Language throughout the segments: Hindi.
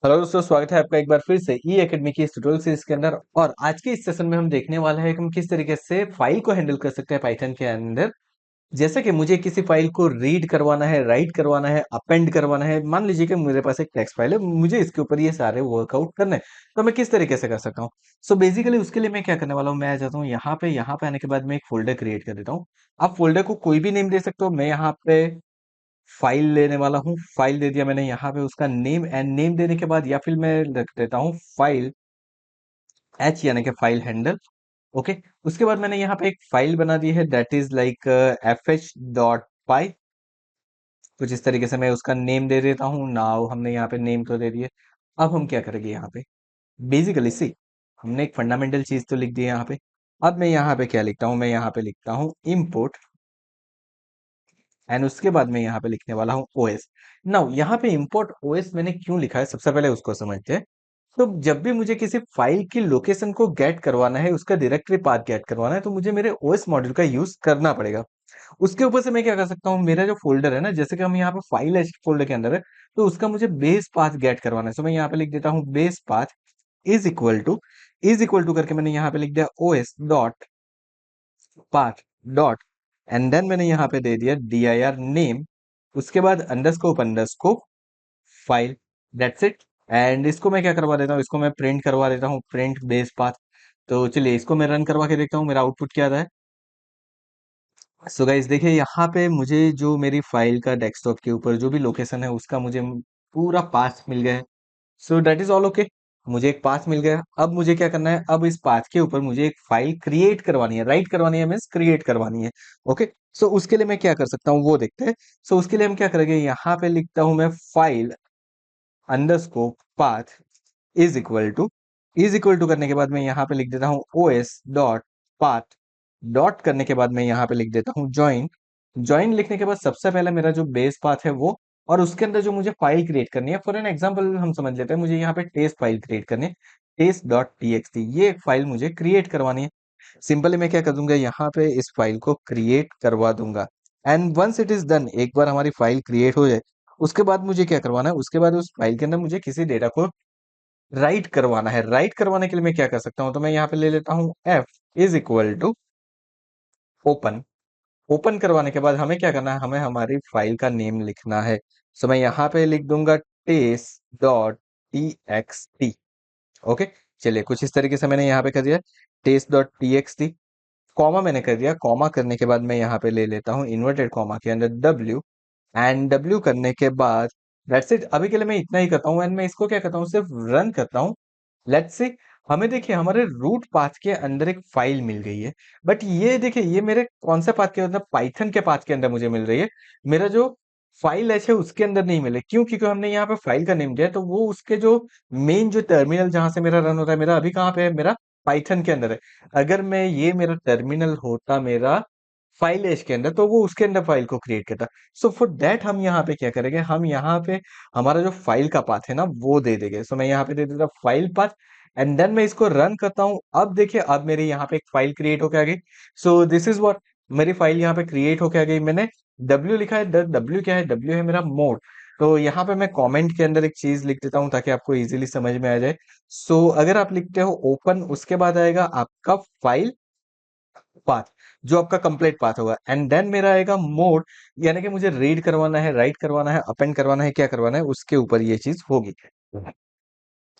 हेलो दोस्तों, स्वागत है आपका एक बार फिर से ई एकेडमी की इस ट्यूटोरियल सीरीज के अंदर। और आज के इस सेशन में हम देखने वाले हैं कि हम किस तरीके से फाइल को हैंडल कर सकते हैं पाइथन के अंदर। जैसे कि मुझे किसी फाइल को रीड करवाना है, राइट करवाना है, अपेंड करवाना है। मान लीजिए कि मेरे पास एक टेक्स्ट फाइल है, मुझे इसके ऊपर ये सारे वर्कआउट करने हैं, तो मैं किस तरीके से कर सकता हूँ। सो बेसिकली उसके लिए मैं क्या करने वाला हूँ, मैं आ जाता हूँ यहाँ पे आने के बाद मैं एक फोल्डर क्रिएट कर देता हूँ। आप फोल्डर को कोई भी नेम दे सकते हो। मैं यहाँ पे फाइल लेने वाला हूँ, फाइल दे दिया मैंने यहाँ पे उसका नेम। एंड नेम देने के बाद या फिर मैं रख देता हूँ फाइल एच यानी कि फाइल हैंडल। ओके। उसके बाद मैंने यहाँ पे एक फाइल बना दी है दैट इज लाइक fh.py। कुछ इस तरीके से मैं उसका नेम दे देता हूँ। नाउ हमने यहाँ पे नेम तो दे दिए। अब हम क्या करेंगे यहाँ पे, बेसिकली सी हमने एक फंडामेंटल चीज तो लिख दी है यहाँ पे। अब मैं यहाँ पे क्या लिखता हूँ, मैं यहाँ पे लिखता हूँ इम्पोर्ट। एंड उसके बाद मैं यहाँ पे लिखने वाला हूँ ओएस। नाउ यहाँ पे इंपोर्ट ओएस मैंने क्यों लिखा है, सबसे पहले उसको समझते हैं। तो जब भी मुझे किसी फाइल की लोकेशन को गेट करवाना है, उसका डायरेक्टरी पाथ गेट करवाना है, तो मुझे मेरे ओएस मॉड्यूल का यूज करना पड़ेगा। उसके ऊपर से मैं क्या कर सकता हूँ, मेरा जो फोल्डर है ना, जैसे कि हम यहाँ पे फाइल है फोल्डर के अंदर है, तो उसका मुझे बेस पाथ गेट करवाना है। तो मैं यहाँ पे लिख देता हूँ base path is equal to करके मैंने यहाँ पे लिख दिया OS dot path dot. And then मैंने यहाँ पे दे दिया dir नेम। उसके बाद underscore file. That's it. And इसको मैं क्या करवा देता हूँ, इसको मैं प्रिंट करवा देता हूँ, प्रिंट बेस पाथ। तो चलिए इसको मैं रन करवा के देखता हूँ मेरा आउटपुट क्या आता है। सो गाइस देखिए, यहाँ पे मुझे जो मेरी फाइल का डेस्कटॉप के ऊपर जो भी लोकेशन है उसका मुझे पूरा पाथ मिल गया है। So that is all okay. मुझे एक पाथ मिल गया। अब मुझे क्या करना है, अब इस पाथ के ऊपर मुझे एक फाइल क्रिएट करवानी है, राइट करवानी है, मीन्स क्रिएट करवानी है। ओके। सो उसके लिए मैं क्या कर सकता हूँ वो देखते हैं। सो उसके लिए हम क्या करेंगे, यहाँ पे लिखता हूँ मैं file underscore path is equal to करने के बाद मैं यहाँ पे लिख देता हूँ ओएस डॉट पाथ डॉट करने के बाद मैं यहाँ पे लिख देता हूँ ज्वाइन। ज्वाइन लिखने के बाद सबसे पहले मेरा जो बेस पाथ है वो, और उसके अंदर जो मुझे फाइल क्रिएट करनी है, फॉर एन एग्जांपल हम समझ लेते हैं, मुझे यहाँ पे टेस्ट फाइल क्रिएट करनी है, टेस्ट डॉट टी ये एक फाइल मुझे क्रिएट करवानी है। सिंपली मैं क्या कर दूंगा, यहाँ पे इस फाइल को क्रिएट करवा दूंगा। And once it is done, एक बार हमारी फाइल क्रिएट हो जाए, उसके बाद मुझे क्या करवाना है, उसके बाद उस फाइल के अंदर मुझे किसी डेटा को राइट करवाना है। राइट करवाने के लिए मैं क्या कर सकता हूँ, तो मैं यहाँ पे ले लेता हूँ f is equal to open. Open करवाने के बाद हमें क्या करना है, हमें हमारी फाइल का नेम लिखना है। सो मैं यहाँ पे लिख दूंगा टेस्ट डॉट टी। ओके। चलिए कुछ इस तरीके से मैंने यहाँ पे कर दिया टेस्ट डॉट टी। कॉमा मैंने कर दिया। कॉमा करने के बाद मैं यहाँ पे ले लेता हूँ इन्वर्टेड कॉमा के अंदर w। एंड w करने के बाद दैट्स इट। अभी के लिए मैं इतना ही करता हूँ एंड मैं इसको क्या करता हूँ, सिर्फ रन करता हूँ। लेट्स सी, हमें देखिए हमारे रूट पाथ के अंदर एक फाइल मिल गई है। बट ये देखिए, ये मेरे कौन से पाथ के अंदर, पाइथन के पाथ के अंदर मुझे मिल रही है। मेरा जो फाइल है उसके अंदर नहीं मिले। क्यों? क्योंकि हमने यहाँ पे फाइल का नेम दिया है, तो वो उसके जो मेन जो टर्मिनल जहां से मेरा रन होता है, मेरा अभी कहाँ पे है, मेरा पाइथन के अंदर है। अगर मैं ये मेरा टर्मिनल होता मेरा फाइल एज के अंदर, तो वो उसके अंदर फाइल को क्रिएट करता। सो फॉर दैट हम यहाँ पे क्या करेंगे, हम यहाँ पे हमारा जो फाइल का पाथ है ना वो दे देंगे। सो मैं यहाँ पे दे देता फाइल पाथ। एंड देन मैं इसको रन करता हूँ। अब देखिए, अब मेरे यहाँ पे एक फाइल क्रिएट होके आ गई। सो दिस इज व्हाट, मेरी फाइल यहाँ पे क्रिएट होके आ गई। मैंने W लिखा है, W क्या है, W है मेरा मोड। तो यहाँ पे मैं कमेंट के अंदर एक चीज लिख देता हूँ ताकि आपको इजीली समझ में आ जाए। सो अगर आप लिखते हो ओपन, उसके बाद आएगा आपका फाइल पाथ, जो आपका कंप्लीट पाथ होगा। एंड देन मेरा आएगा मोड, यानी कि मुझे रीड करवाना है, राइट करवाना है, अपेंड करवाना है, क्या करवाना है, उसके ऊपर ये चीज होगी।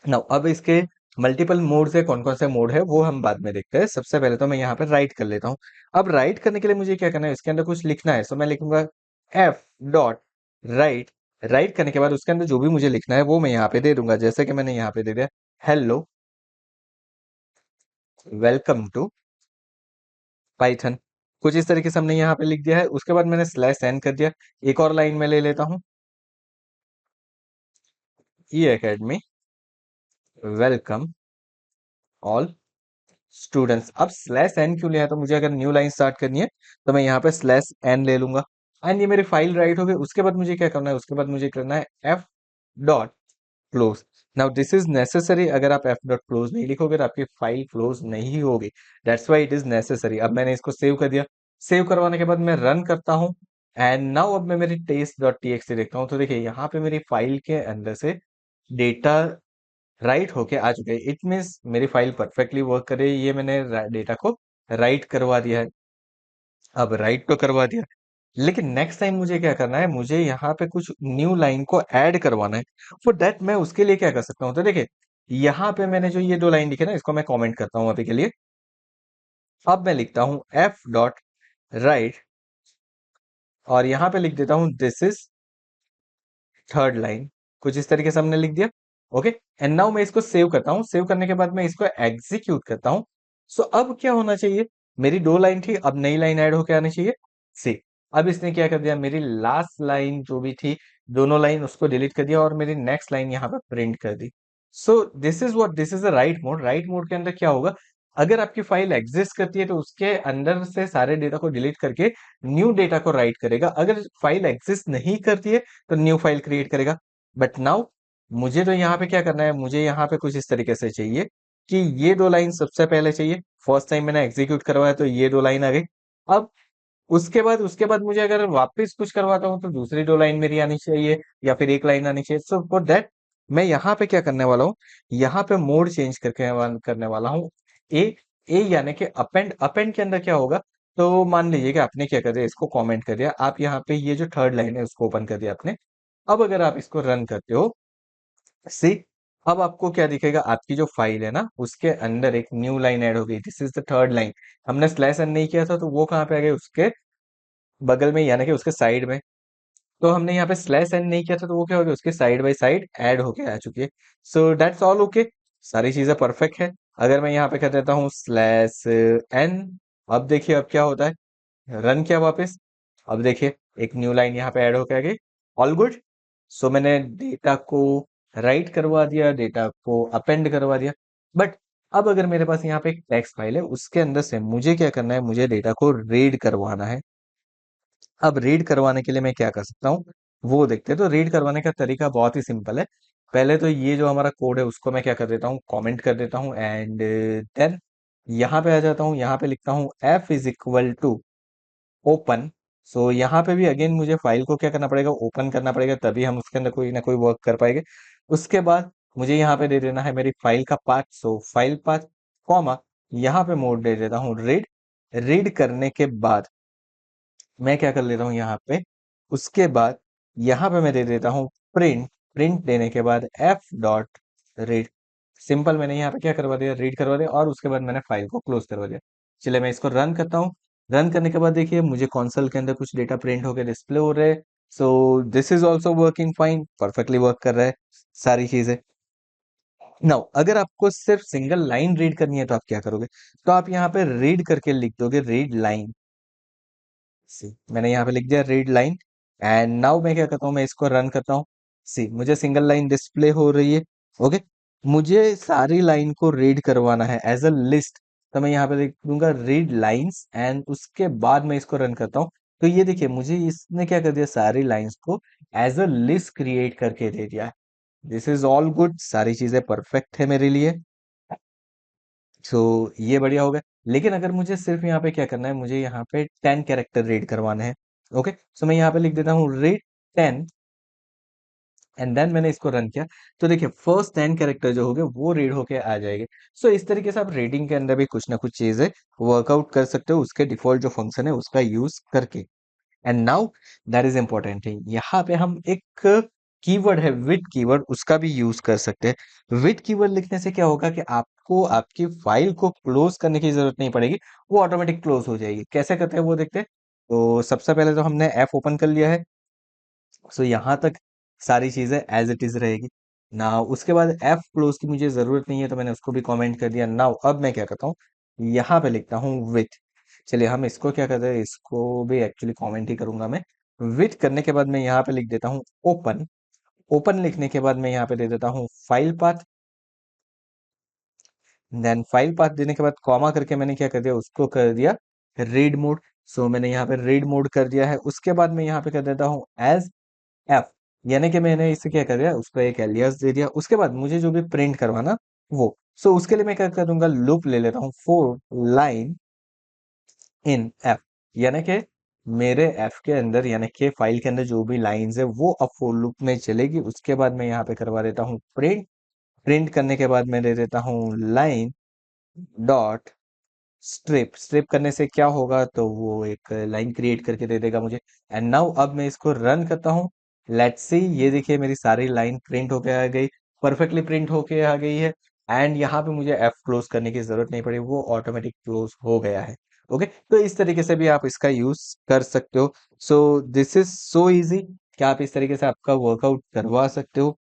नाउ अब इसके मल्टीपल मोड्स है, कौन कौन से मोड है वो हम बाद में देखते हैं। सबसे पहले तो मैं यहाँ पे राइट कर लेता हूँ। अब राइट करने के लिए मुझे क्या करना है, इसके अंदर कुछ लिखना है। सो मैं लिखूंगा एफ डॉट राइट। राइट करने के बाद उसके अंदर जो भी मुझे लिखना है वो मैं यहाँ पे दे दूंगा। जैसे कि मैंने यहाँ पे दे दिया हेलो वेलकम टू पाइथन। कुछ इस तरीके से हमने यहाँ पे लिख दिया है। उसके बाद मैंने स्लैश एन कर दिया। एक और लाइन में ले लेता हूँ, ई एकेडमी वेलकम ऑल स्टूडेंट्स। अब स्लैश एन क्यों लिया है, तो मुझे अगर न्यू लाइन स्टार्ट करनी है तो मैं यहाँ पे स्लैश एन ले लूंगा। एंड ये मेरी फाइल राइट हो गई। उसके बाद मुझे क्या करना है, उसके बाद मुझे करना है F dot close. Now this is necessary. अगर आप एफ डॉट क्लोज नहीं लिखोगे तो आपकी फाइल क्लोज नहीं होगी। That's why it is necessary. अब मैंने इसको सेव कर दिया। सेव करवाने के बाद मैं रन करता हूँ। एंड नाउ अब मैं मेरी टेस्ट डॉट टी देखता हूँ, तो देखिए यहाँ पे मेरी फाइल के अंदर से डेटा राइट होके आ चुके हैं। इट मीन्स मेरी फाइल परफेक्टली वर्क कर रही है। ये मैंने डेटा को राइट करवा दिया है। अब राइट तो करवा दिया, लेकिन नेक्स्ट टाइम मुझे क्या करना है, मुझे यहाँ पे कुछ न्यू लाइन को ऐड करवाना है। फॉर दैट मैं उसके लिए क्या कर सकता हूँ, तो देखिए यहाँ पे मैंने जो ये दो लाइन लिखे ना, इसको मैं कमेंट करता हूँ अभी के लिए। अब मैं लिखता हूँ एफ डॉट राइट, और यहाँ पे लिख देता हूँ दिस इज थर्ड लाइन। कुछ इस तरीके से हमने लिख दिया। ओके, एंड नाउ मैं इसको सेव करता हूँ। सेव करने के बाद मैं इसको एग्जीक्यूट करता हूँ। सो अब क्या होना चाहिए, मेरी दो लाइन थी, अब नई लाइन ऐड होके आनी चाहिए। सी, अब इसने क्या कर दिया, मेरी लास्ट लाइन जो भी थी, दोनों लाइन उसको डिलीट कर दिया और मेरी नेक्स्ट लाइन यहाँ पे प्रिंट कर दी। So this is what, this is a write mode. Write mode के अंदर क्या होगा, अगर आपकी फाइल एग्जिस्ट करती है तो उसके अंदर से सारे डेटा को डिलीट करके न्यू डेटा को राइट करेगा। अगर फाइल एग्जिस्ट नहीं करती है तो न्यू फाइल क्रिएट करेगा। बट नाउ मुझे तो यहाँ पे क्या करना है, मुझे यहाँ पे कुछ इस तरीके से चाहिए कि ये दो लाइन सबसे पहले चाहिए। फर्स्ट टाइम मैंने एग्जीक्यूट करवाया तो ये दो लाइन आ गई। अब उसके बाद मुझे अगर वापस कुछ करवाता हूँ तो दूसरी दो लाइन मेरी आनी चाहिए, या फिर एक लाइन आनी चाहिए। सो फॉर दैट मैं यहाँ पे क्या करने वाला हूँ, यहाँ पे मोड चेंज करने वाला हूँ। ए ए यानी कि अपेंड। अपेंड के अंदर क्या होगा, तो मान लीजिए कि आपने क्या कर दिया, इसको कमेंट कर दिया, आप यहाँ पे ये जो थर्ड लाइन है उसको ओपन कर दिया आपने। अब अगर आप इसको रन करते हो, सी, अब आपको क्या दिखेगा, आपकी जो फाइल है ना उसके अंदर एक न्यू लाइन ऐड हो गई। This is the third line. हमने स्लैश एन नहीं किया था तो वो कहाँ पे आ गए, उसके बगल में, यानी कि उसके साइड में। तो हमने यहाँ पे स्लैश एन नहीं किया था तो वो क्या हो गया, उसके साइड बाय साइड ऐड होके आ चुकी है। सो दैट्स ऑल ओके, सारी चीजें परफेक्ट है। अगर मैं यहाँ पे कर देता हूँ स्लैश एन, अब देखिए अब क्या होता है, रन किया वापस, अब देखिए एक न्यू लाइन यहाँ पे ऐड होके आ गई। All good. सो मैंने डेटा को राइट करवा दिया, डेटा को अपेंड करवा दिया। बट अब अगर मेरे पास यहाँ पे एक टेक्स्ट फाइल है, उसके अंदर से मुझे क्या करना है, मुझे डेटा को रीड करवाना है। अब रीड करवाने के लिए मैं क्या कर सकता हूँ, वो देखते हैं। तो रीड करवाने का तरीका बहुत ही सिंपल है। पहले तो ये जो हमारा कोड है उसको मैं क्या कर देता हूँ, कमेंट कर देता हूँ, एंड देन यहाँ पे आ जाता हूँ, यहाँ पे लिखता हूँ F is equal to open. So यहाँ पे भी अगेन मुझे फाइल को क्या करना पड़ेगा, ओपन करना पड़ेगा, तभी हम उसके अंदर कोई ना कोई वर्क कर पाएंगे। उसके बाद मुझे यहाँ पे दे देना है मेरी फाइल का पाथ। सो फाइल पाथ कॉमा, यहाँ पे मोड दे देता हूँ रीड। रीड करने के बाद मैं क्या कर लेता हूँ यहाँ पे, उसके बाद यहाँ पे मैं दे देता हूँ प्रिंट। प्रिंट देने के बाद एफ डॉट रीड। सिंपल, मैंने यहाँ पे क्या करवा दिया, रीड करवा दिया, और उसके बाद मैंने फाइल को क्लोज करवा दिया। चलिए मैं इसको रन करता हूँ। रन करने के बाद देखिए मुझे कंसोल के अंदर कुछ डेटा प्रिंट होकर डिस्प्ले हो रहे हैं। सो this is also working fine, perfectly work कर रहा है सारी चीजें। नाउ अगर आपको सिर्फ सिंगल लाइन रीड करनी है तो आप क्या करोगे, तो आप यहाँ पे रीड करके लिख दोगे रीड लाइन। सी, मैंने यहाँ पे लिख दिया रीड लाइन, एंड नाउ मैं क्या करता हूँ, मैं इसको रन करता हूँ। सी, मुझे सिंगल लाइन डिस्प्ले हो रही है। ओके, मुझे सारी लाइन को रीड करवाना है एज अ लिस्ट। तो मैं यहाँ पे लिख दूंगा रीड लाइंस, एंड उसके बाद मैं इसको रन करता हूँ। तो ये देखिए मुझे इसने क्या कर दिया, सारी लाइंस को एज अ लिस्ट क्रिएट करके दे दिया। दिस इज ऑल गुड, सारी चीजें परफेक्ट है मेरे लिए। सो ये बढ़िया हो गया। लेकिन अगर मुझे सिर्फ यहाँ पे क्या करना है, मुझे यहाँ पे 10 कैरेक्टर रीड करवाने हैं। ओके, सो मैं यहाँ पे लिख देता हूँ रीड 10, एंड देन मैंने इसको रन किया। तो देखिए फर्स्ट 10 कैरेक्टर जो हो गए वो रीड होके आ जाएंगे। सो इस तरीके से आप रीडिंग के अंदर भी कुछ ना कुछ चीजें वर्कआउट कर सकते हो, उसके डिफॉल्ट जो फंक्शन है उसका यूज करके। And now that is important thing, यहाँ पे हम एक कीवर्ड है विद कीवर्ड, उसका भी यूज कर सकते हैं। विद कीवर्ड लिखने से क्या होगा कि आपको आपकी फाइल को क्लोज करने की जरूरत नहीं पड़ेगी, वो ऑटोमेटिक क्लोज हो जाएगी। कैसे करते हैं वो देखते हैं। तो सबसे पहले तो हमने एफ ओपन कर लिया है। सो यहाँ तक सारी चीजें एज इट इज रहेगी। नाउ उसके बाद एफ क्लोज की मुझे जरूरत नहीं है तो मैंने उसको भी कमेंट कर दिया। नाउ अब मैं क्या करता हूँ, यहाँ पे लिखता हूँ विथ। चलिए हम इसको क्या करते हैं, इसको भी एक्चुअली कमेंट ही करूंगा मैं। विथ करने के बाद मैं यहाँ पे लिख देता हूँ ओपन। ओपन लिखने के बाद मैं यहाँ पे दे देता हूँ file path. Then file path देने के बाद कॉमा करके मैंने क्या कर दिया, उसको कर दिया रीड मोड। सो मैंने यहाँ पे रीड मोड कर दिया है। उसके बाद मैं यहाँ पे कर देता हूँ एज एफ, यानी कि मैंने इसे क्या कर दिया, उसको एक एलियास दे दिया। उसके बाद मुझे जो भी प्रिंट करवाना वो, सो उसके लिए मैं क्या कर दूंगा, लूप ले लेता हूँ फोर लाइन इन एफ, यानी कि मेरे एफ के अंदर यानी कि फाइल के अंदर जो भी लाइंस है वो अब फॉर लूप में चलेगी। उसके बाद मैं यहाँ पे करवा देता हूँ प्रिंट। प्रिंट करने के बाद मैं दे देता हूँ लाइन डॉट स्ट्रिप। स्ट्रिप करने से क्या होगा, तो वो एक लाइन क्रिएट करके दे देगा मुझे। एंड नाउ अब मैं इसको रन करता हूँ। लेट्स सी, ये देखिए मेरी सारी लाइन प्रिंट होके आ गई, परफेक्टली प्रिंट होके आ गई है। एंड यहाँ पे मुझे एफ क्लोज करने की जरूरत नहीं पड़ी, वो ऑटोमेटिक क्लोज हो गया है। ओके, तो इस तरीके से भी आप इसका यूज कर सकते हो। सो दिस इज सो इजी कि आप इस तरीके से आपका वर्कआउट करवा सकते हो।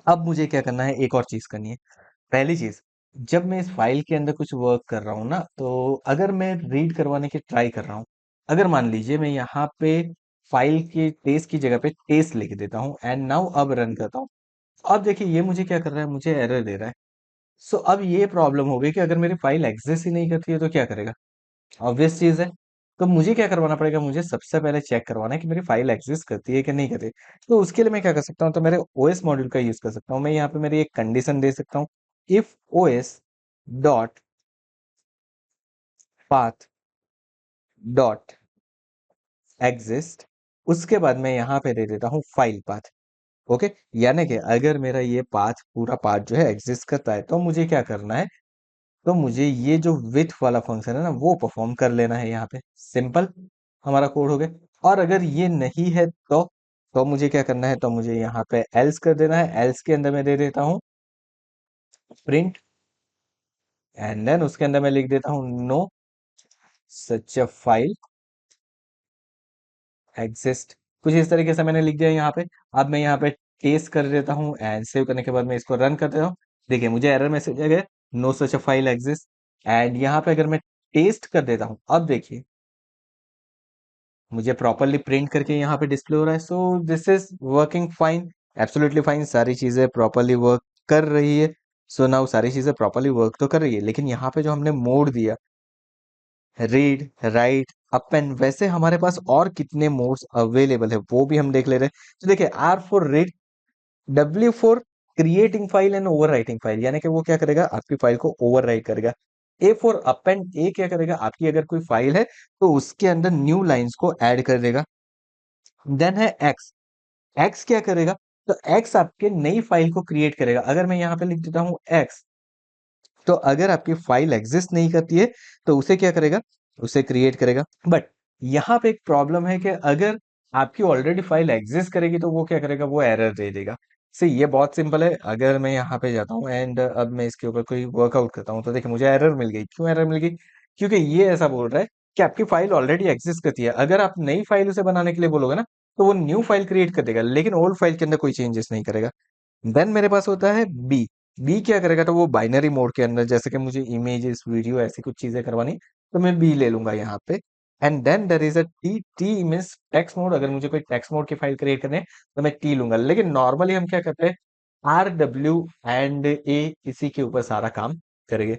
अब मुझे क्या करना है, एक और चीज करनी है। पहली चीज, जब मैं इस फाइल के अंदर कुछ वर्क कर रहा हूँ ना, तो अगर मैं रीड करवाने की ट्राई कर रहा हूँ, अगर मान लीजिए मैं यहाँ पे फाइल के टेस्ट की जगह पे टेस्ट लिख देता हूँ एंड नाउ अब रन करता हूँ, अब देखिए ये मुझे क्या कर रहा है, मुझे एरर दे रहा है। सो अब ये प्रॉब्लम हो गई कि अगर मेरी फाइल एग्जिस्ट ही नहीं करती है तो क्या करेगा। ऑब्वियस चीज है। तो मुझे क्या करवाना पड़ेगा, मुझे सबसे पहले चेक करवाना है कि मेरी फाइल एग्जिस्ट करती है कि नहीं करती। तो उसके लिए मैं क्या कर सकता हूँ, तो मेरे ओएस मॉड्यूल का यूज कर सकता हूँ। मैं यहाँ पे मेरी एक कंडीशन दे सकता हूँ, if OS dot path dot exist. उसके बाद मैं यहाँ पे दे देता हूँ फाइल पाथ। ओके, यानी कि अगर मेरा ये पाथ पूरा पाथ जो है एग्जिस्ट करता है तो मुझे क्या करना है, तो मुझे ये जो विथ वाला फंक्शन है ना वो परफॉर्म कर लेना है यहाँ पे। सिंपल, हमारा कोड हो गया। और अगर ये नहीं है तो मुझे क्या करना है, तो मुझे यहाँ पे एल्स कर देना है। एल्स के अंदर मैं दे देता हूँ प्रिंट एंड देन उसके अंदर मैं लिख देता हूँ no such a file exist. कुछ इस तरीके से मैंने लिख दिया यहाँ पे। अब मैं यहाँ पे टेस्ट कर देता हूँ एंड सेव करने के बाद मैं इसको रन कर देता हूँ। देखिए मुझे एरर मैसेज आ गया, no such a file exist. And यहाँ पे अगर मैं टेस्ट कर देता हूँ, अब देखिए मुझे प्रॉपरली प्रिंट करके यहाँ पे डिस्प्ले हो रहा है। सो this is working fine, absolutely fine. सारी चीजें प्रॉपरली वर्क कर रही है। सो नाउ सारी चीजें प्रॉपरली वर्क तो कर रही है, लेकिन यहाँ पे जो हमने मोड दिया, रीड राइट अप एंड, वैसे हमारे पास और कितने मोड्स अवेलेबल है वो भी हम देख ले रहे हैं। तो देखिए, R for read, W for creating file and overwriting file, यानी कि वो क्या करेगा, आपकी फाइल को ओवर राइट करेगा। ए फॉर अप एंड, ए क्या करेगा, आपकी अगर कोई फाइल है तो उसके अंदर न्यू लाइंस को ऐड कर देगा। देन है एक्स। एक्स क्या करेगा, तो एक्स आपके नई फाइल को क्रिएट करेगा। अगर मैं यहाँ पे लिख देता हूँ एक्स, तो अगर आपकी फाइल एग्जिस्ट नहीं करती है तो उसे क्या करेगा, उसे क्रिएट करेगा। बट यहाँ पे एक प्रॉब्लम है कि अगर आपकी ऑलरेडी फाइल एग्जिस्ट करेगी तो वो क्या करेगा, वो एरर दे देगा। ये बहुत सिंपल है। अगर मैं यहाँ पे जाता हूँ एंड अब मैं इसके ऊपर कोई वर्कआउट करता हूँ, तो देखिए मुझे एरर मिल गई। क्यों एरर मिल गई, क्योंकि ये ऐसा बोल रहा है कि आपकी फाइल ऑलरेडी एग्जिस्ट करती है। अगर आप नई फाइल उसे बनाने के लिए बोलोगे ना, तो वो न्यू फाइल क्रिएट कर देगा, लेकिन ओल्ड फाइल के अंदर कोई चेंजेस नहीं करेगा। देन मेरे पास होता है बी। बी क्या करेगा, तो वो बाइनरी मोड के अंदर, जैसे कि मुझे इमेजेस वीडियो ऐसी कुछ चीजें करवानी, तो मैं बी ले लूंगा यहाँ पे। And then there is a T. T means text mode. अगर मुझे कोई टेक्स्ट मोड की फाइल क्रिएट करनी है तो मैं टी लूंगा। लेकिन नॉर्मली हम क्या करते हैं, आर डब्ल्यू एंड ए, इसी के ऊपर सारा काम करेंगे।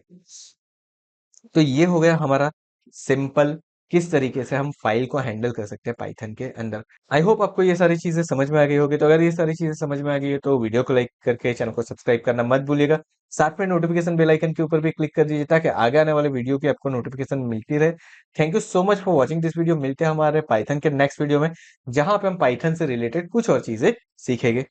तो ये हो गया हमारा सिंपल, किस तरीके से हम फाइल को हैंडल कर सकते हैं पाइथन के अंदर। आई होप आपको ये सारी चीजें समझ में आ गई होगी। तो अगर ये सारी चीजें समझ में आ गई है तो वीडियो को लाइक करके चैनल को सब्सक्राइब करना मत भूलिएगा। साथ में नोटिफिकेशन बेल आइकन के ऊपर भी क्लिक कर दीजिए ताकि आगे आने वाले वीडियो की आपको नोटिफिकेशन मिलती रहे। Thank you so much for watching this video. मिलते हैं हमारे पाइथन के नेक्स्ट वीडियो में, जहां पे हम पाइथन से रिलेटेड कुछ और चीजें सीखेंगे।